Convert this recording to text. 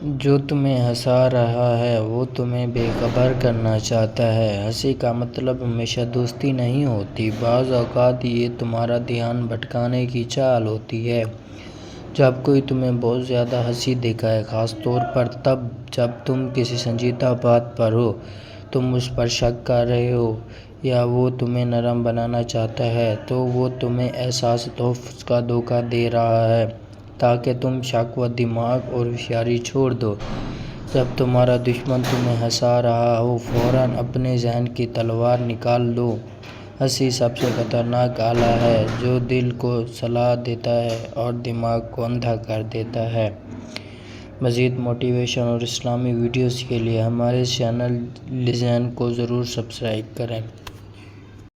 जो तुम्हें हंसा रहा है वो तुम्हें बेखबर करना चाहता है। हंसी का मतलब हमेशा दोस्ती नहीं होती। बाज़ औक़ात ये तुम्हारा ध्यान भटकाने की चाल होती है। जब कोई तुम्हें बहुत ज़्यादा हंसी दिखाए, ख़ास तौर पर तब जब तुम किसी संजीदा बात पर हो, तुम उस पर शक कर रहे हो या वो तुम्हें नरम बनाना चाहता है, तो वो तुम्हें एहसास खौफ का धोखा दे रहा है ताकि तुम शक व दिमाग और होशियारी छोड़ दो। जब तुम्हारा दुश्मन तुम्हें हंसा रहा हो, फ़ौरन अपने ज़हन की तलवार निकाल लो। हंसी सबसे खतरनाक आला है जो दिल को सलाह देता है और दिमाग को अंधा कर देता है। मज़ीद मोटिवेशन और इस्लामी वीडियोज़ के लिए हमारे चैनल लिज़न को ज़रूर सब्सक्राइब करें।